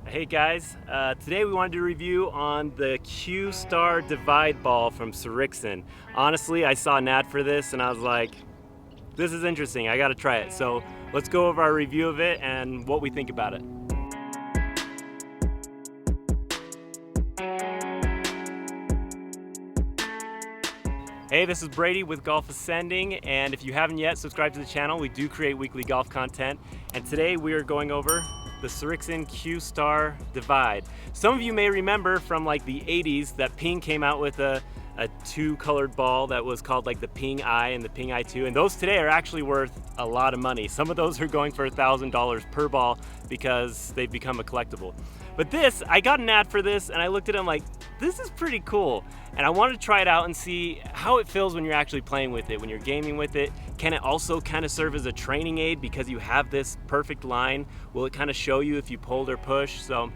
Hey guys, today we wanted to review on the Q-Star Divide Ball from Srixon. Honestly, I saw an ad for this and I was like, this is interesting, I gotta try it. So let's go over our review of it and what we think about it. Hey, this is Brady with Golf Ascending, and if you haven't yet subscribed to the channel, we do create weekly golf content, and today we are going over the Srixon Q-Star Divide. Some of you may remember from like the 80s that Ping came out with a two-colored ball that was called like the Ping I and the Ping I 2, and those today are actually worth a lot of money. Some of those are going for $1,000 per ball because they've become a collectible. But this, I got an ad for this and I looked at it and I'm like, this is pretty cool. And I wanted to try it out and see how it feels when you're actually playing with it, when you're gaming with it. Can it also kind of serve as a training aid because you have this perfect line? Will it kind of show you if you pulled or push? So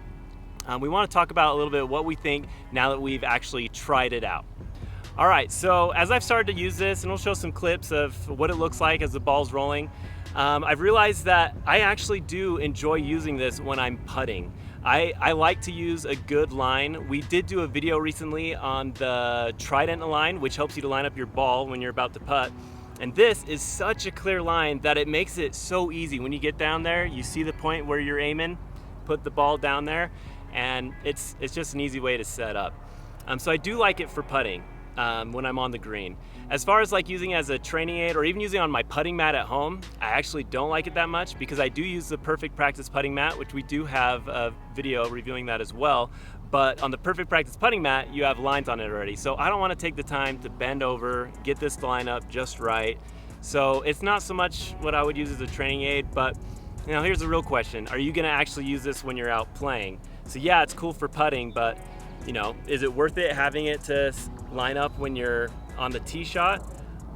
we want to talk about a little bit what we think now that we've actually tried it out. All right, so as I've started to use this, and we'll show some clips of what it looks like as the ball's rolling, I've realized that I actually do enjoy using this when I'm putting. I like to use a good line. We did do a video recently on the Trident line, which helps you to line up your ball when you're about to putt. And this is such a clear line that it makes it so easy. When you get down there, you see the point where you're aiming, put the ball down there, and it's just an easy way to set up. So I do like it for putting when I'm on the green. As far as like using it as a training aid or even using it on my putting mat at home, I actually don't like it that much because I do use the Perfect Practice putting mat, which we do have a video reviewing that as well. But on the Perfect Practice putting mat, you have lines on it already. So I don't want to take the time to bend over, get this line up just right. So it's not so much what I would use as a training aid, but you know, here's the real question. Are you gonna actually use this when you're out playing? So yeah, it's cool for putting, but you know, is it worth it having it to line up when you're on the tee shot?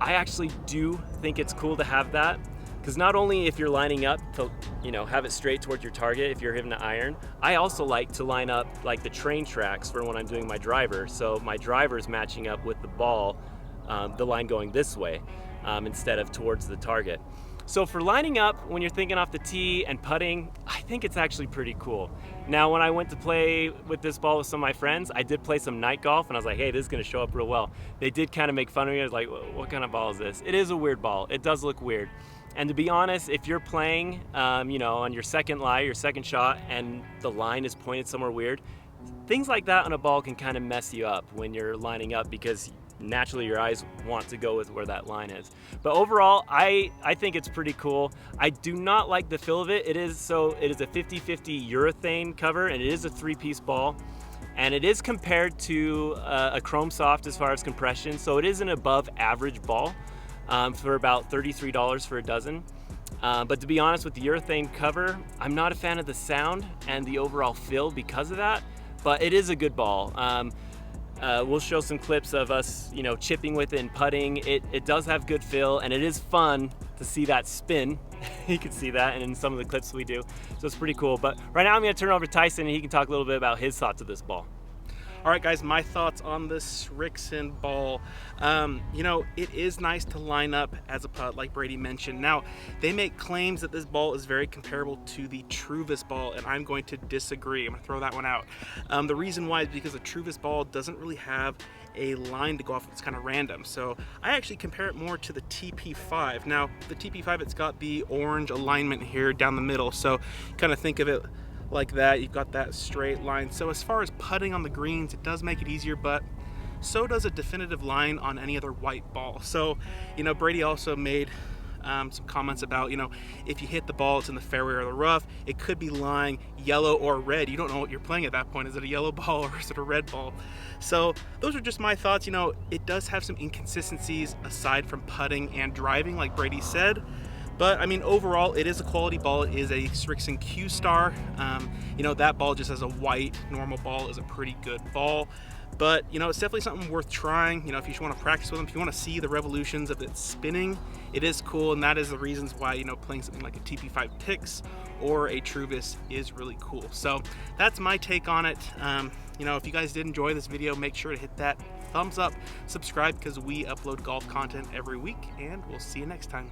I actually do think it's cool to have that, because not only if you're lining up to, you know, have it straight towards your target if you're hitting an iron, I also like to line up like the train tracks for when I'm doing my driver. So my driver's matching up with the ball, the line going this way instead of towards the target. So for lining up when you're thinking off the tee and putting, I think it's actually pretty cool. Now when I went to play with this ball with some of my friends, I did play some night golf and I was like, hey, this is gonna show up real well. They did kind of make fun of me. I was like, what kind of ball is this? It is a weird ball. It does look weird. And to be honest, if you're playing you know, on your second lie, your second shot, and the line is pointed somewhere weird, things like that on a ball can kind of mess you up when you're lining up because naturally your eyes want to go with where that line is. But overall, I think it's pretty cool. I do not like the feel of it. It is a 50-50 urethane cover, and it is a three-piece ball. And it is compared to a Chrome Soft as far as compression, so it is an above average ball for about $33 for a dozen. But to be honest, with the urethane cover, I'm not a fan of the sound and the overall feel because of that, but it is a good ball. We'll show some clips of us, you know, chipping with it and putting. It does have good feel, and it is fun to see that spin. You can see that in some of the clips we do, so it's pretty cool. But right now I'm going to turn it over to Tyson, and he can talk a little bit about his thoughts of this ball. All right, guys, my thoughts on the Srixon ball. You know, it is nice to line up as a putt, like Brady mentioned. Now, they make claims that this ball is very comparable to the Truvis ball, and I'm going to disagree. I'm going to throw that one out. The reason why is because the Truvis ball doesn't really have a line to go off. It's kind of random. So I actually compare it more to the TP5. Now, the TP5, it's got the orange alignment here down the middle. So kind of think of it like that. You've got that straight line. So as far as putting on the greens, it does make it easier, but so does a definitive line on any other white ball. So, you know, Brady also made some comments about, you know, if you hit the ball, it's in the fairway or the rough, it could be lying yellow or red. You don't know what you're playing at that point. Is it a yellow ball or is it a red ball? So those are just my thoughts. You know, it does have some inconsistencies aside from putting and driving, like Brady said. But I mean, overall, it is a quality ball. It is a Srixon Q-Star. You know, that ball just as a white normal ball is a pretty good ball. But you know, it's definitely something worth trying. You know, if you just want to practice with them, if you want to see the revolutions of it spinning, it is cool, and that is the reasons why, you know, playing something like a TP5 Pix or a Truvis is really cool. So that's my take on it. You know, if you guys did enjoy this video, make sure to hit that thumbs up, subscribe, because we upload golf content every week, and we'll see you next time.